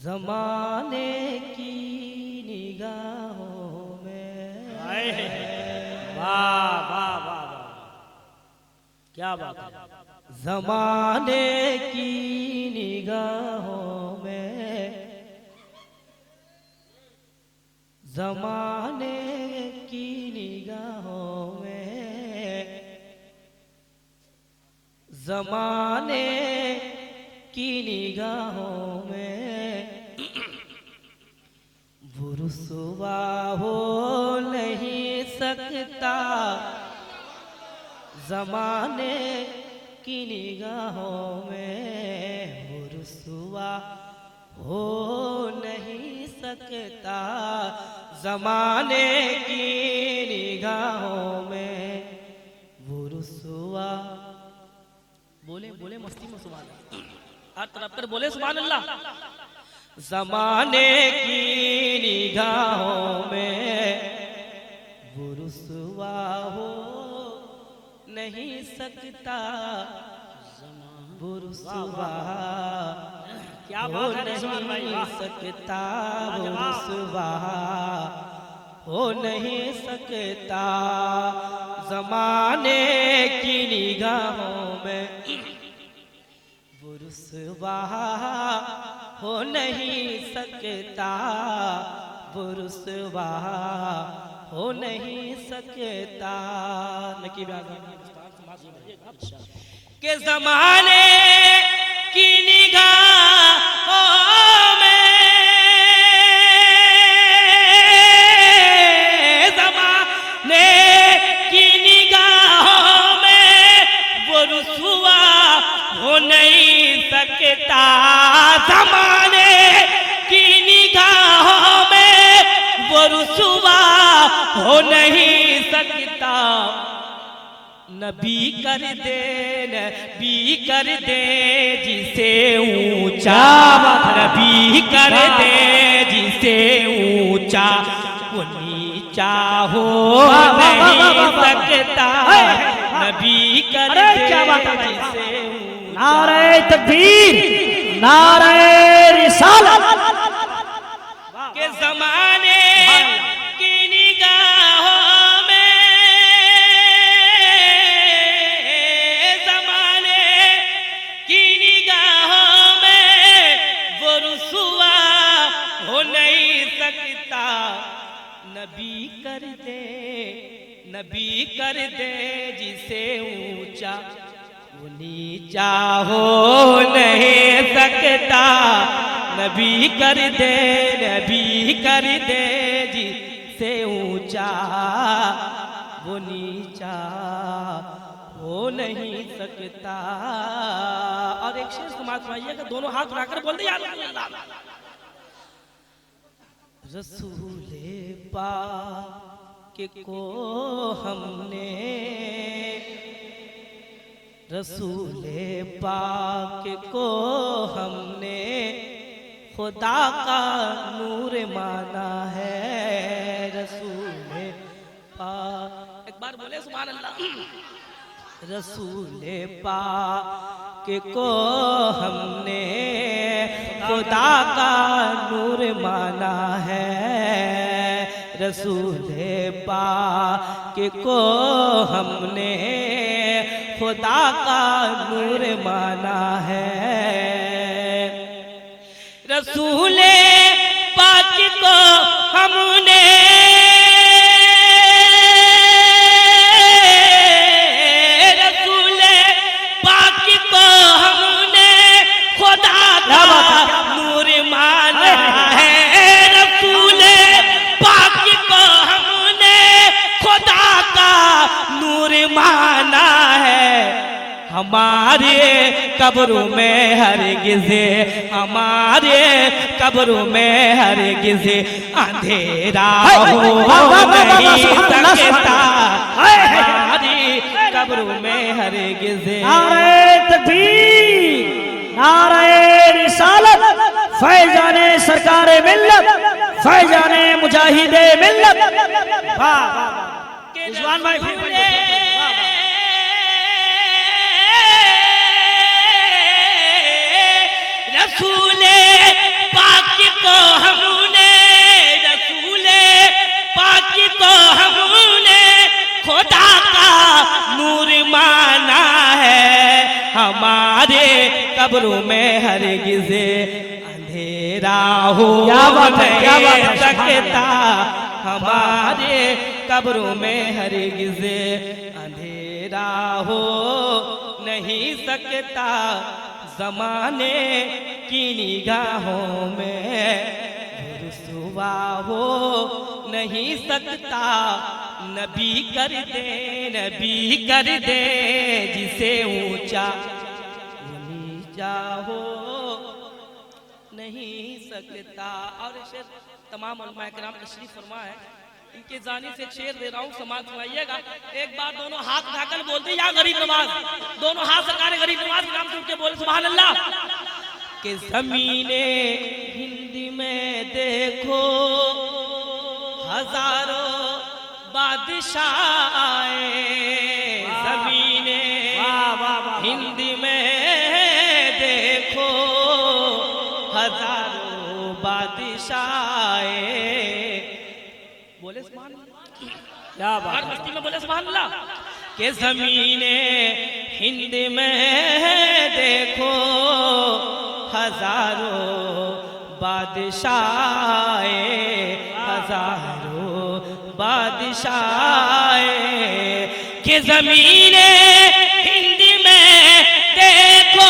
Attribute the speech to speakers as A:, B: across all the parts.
A: जमाने की निगाहों में।
B: वाह वाह वाह वाह, क्या बात है।
A: जमाने की निगाहों में, जमाने की निगाहों में, जमाने की निगाहों में वो रुसवा हो नहीं सकता। जमाने की निगाहों में वो रुसवा हो नहीं सकता। जमाने की निगाहों में वो रुसवा। बोले बोले मस्ती में सुभान अल्लाह, हर तरफ कर बोले सुभान अल्लाह। जमाने की निगाहों में वो रुसवा हो नहीं सकता। वो रुसवा
B: क्या
A: हो
B: बात है रिजवान भाई,
A: नहीं
B: वाह।
A: सकता। वो रुसवा हो नहीं सकता। जमाने की निगाहों में वो रुसवा हो नहीं सकता। वो रुसवा हो नहीं सकता। नकीब के जमाने की निगाहों में, जमाने की निगाहों में वो रुसवा हो नहीं सकता। जमाने की निगाहों में वो रुसवा हो नहीं सकता। नबी कर दे जिसे ऊंचा। नबी कर दे जिसे ऊंचा। वो नीचा हो नहीं सकता। नबी कर दे जिसे ऊंचा।
B: नारे तकबीर, नारे रिसालत।
A: के जमाने की निगाहों में, जमाने की निगाहों में वो रुसवा हो नहीं सकता। नबी कर दे जिसे ऊंचा। वो नीचा हो नहीं सकता। नबी कर दे जिसे ऊंचा। वो नीचा हो नहीं सकता। और एक शेर समाज सुनाइएगा, दोनों हाथ उठाकर बोल दे यार अल्लाह। रसूले पाक को हमने, रसूले पाक को हमने खुदा का नूर माना है। रसूले पाक, एक बार बोले सुभान अल्लाह। रसूले पाक को हमने खुदा का नूर माना है। रसूले पाक को हमने खुदा का नूर माना है। रसूले पाक को हमने, रसूले पाक को हमने खुदा का नूर माना है। रसूले पाक को हमने खुदा का नूर माना है। हमारे कब्रों में हरगिज़े, हमारे कब्रों में हरगिज़े अंधेरा हो नहीं सकता। हमारी कब्रों में हरगिज़े।
B: नारे तकबीर, नारे रिसालत। फैजाने सरकारे मिल्लत, फैजाने मुजाहिदे मिल्लत। वाह वाह रिजवान भाई,
A: रसूले पाक हमारे कब्रों में हरगिज़ अंधेरा हो नहीं सकता, हमारे कब्रों में हरगिज़ अंधेरा हो नहीं सकता, ज़माने की निगाहों में रुसवा हो नहीं सकता। नबी कर दे जिसे ऊंचा वो नीचा हो नहीं सकता। और शेर तमाम उलमा किराम तशरीफ फरमा है, इनके जानी से एक शेर दे रहा हूँ, समाज सुनाइएगा। एक बार दोनों हाथ उठाकर बोलते या गरीब नवाज, दोनों हाथ सरकार गरीब नवाज के नाम से उनके बोले सुभान अल्लाह। कि ज़मीने हिंद में देखो हजारों बादशाह आए, ज़मीने हिंद में देखो हजारों बादशाह आए। बोले सुभान अल्लाह, क्या बात, मस्ती में बोले सुभान अल्लाह। के ज़मीने हिंद में देखो हजारों बादशाह, हजारों बादशाह। के ज़मीने हिंद में देखो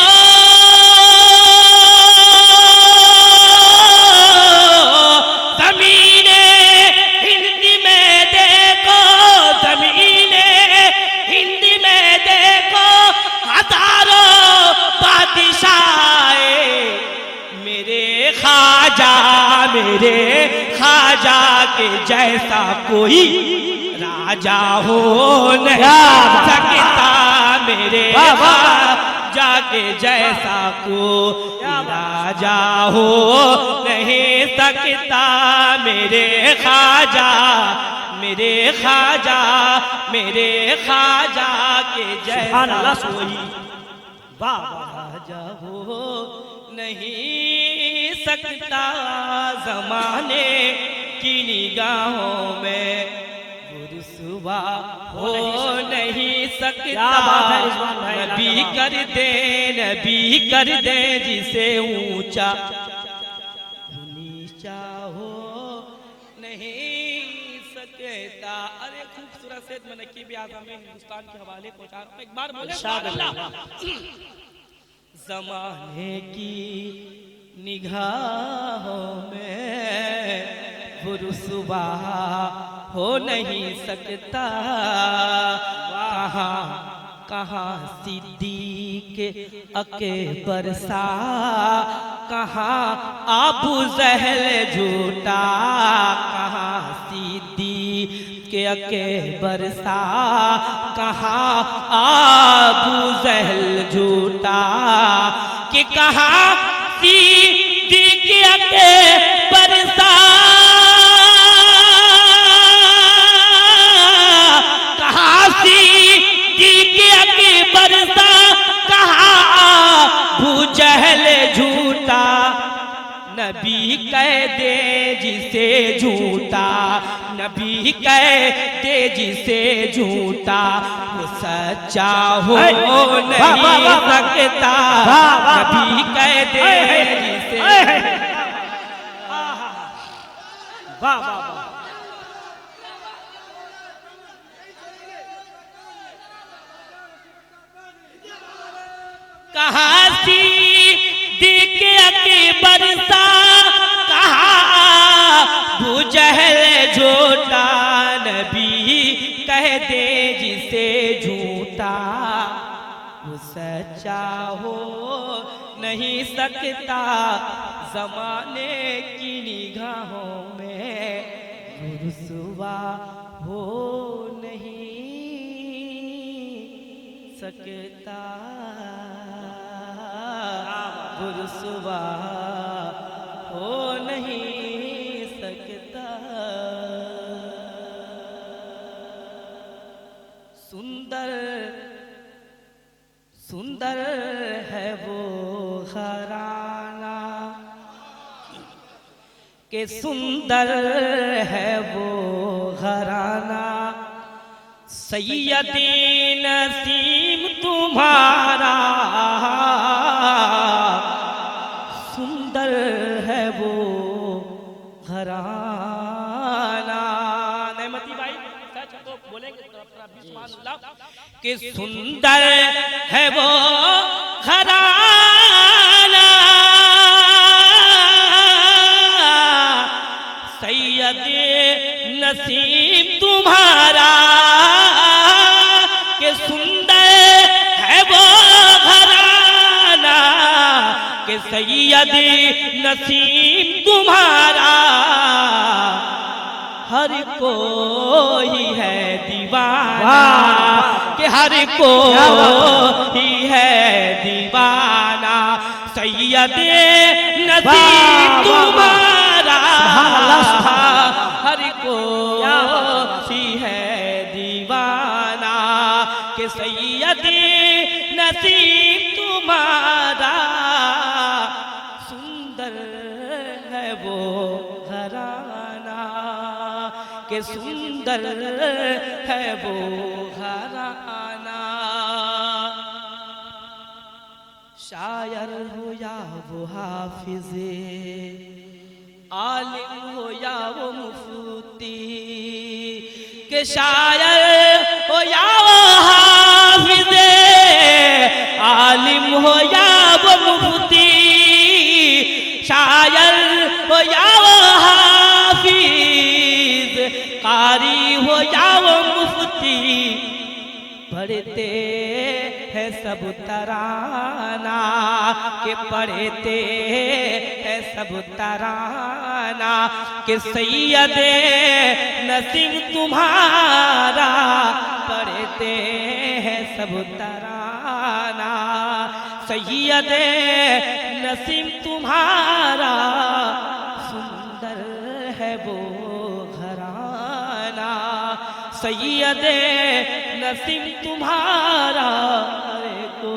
A: मेरे ख्वाजा के जैसा कोई राजा हो नहीं सकता, मेरे ख्वाजा के जैसा कोई राजा हो नहीं सकता, मेरे ख्वाजा के जैसा कोई राजा हो नहीं सकता, ज़माने की निगाहों में रुसवा हो नहीं सकता। नबी कर दे जिसे ऊंचा नीचा हो नहीं सकता। अरे खूबसूरत से मैं नकीब आज़म हिंदुस्तान के हवाले पहुंचा, एक बार बोले ज़माने की निगाहों में वो रुसवा हो नहीं सकता। कहाँ सिद्दीक़ अकबर सा, कहाँ अबू जहल झूठा, कहाँ सिद्दीक़ अकबर सा, कहाँ अबू जहल झूठा, कि कहाँ सिद्दीक़ अकबर सा, कहाँ सिद्दीक़ अकबर सा, कहाँ अबू जहल झूठा। नबी कह दे जिसे झूठा, नबी कह दे जिसे झूठा, वो सच्चा हो नहीं सकता। नबी कह दे जिसे वाह वाह वाह। कहाँ सिद्दीक़ अकबर सा, कहाँ अबू जहल झूठा। नबी कह दे जिसे झूठा, वो सच्चा हो नहीं सकता। ज़माने की निगाहों में रुसवा हो नहीं सकता, रुसवा हो नहीं सकता। सुंदर सुंदर है वो घराना, के सुंदर है वो घराना। सैयदी नसीम तुम्हारा, सुंदर है वो घराना। नेमती भाई सच तो बोलेंगे तो अपना भी सुभान अल्लाह कि सुंदर है वो घराना, सैयद नसीब तुम्हारा, के सुंदर है वो घराना, के सैयद नसीब तुम्हारा, हर कोई है दीवाना, कि हर कोई है दीवाना, सैयद नसीब तुम्हारा, हर कोई है दीवाना, कि सैयद नसीब तुम्हारा, सुंदर है वो घराना, के सुंदर है वो घराना। शायर हो या वो हाफिज़े, आलिम हो या वो मुफ्ती, के शायर हो या वो हाफिज़े, आलिम हो या वो मुफ्ती, शायर हो या वो हाफिज़, कारी हो या वो मुफ्ती, पढ़ते हैं सब तराना, के पढ़ते हैं सब तराना, के सैयद नसीब तुम्हारा, पढ़ते हैं सब तराना, सैयद नसीब तुम्हारा, सुंदर है वो घराना, सैयद नसीब तुम्हारा, हर को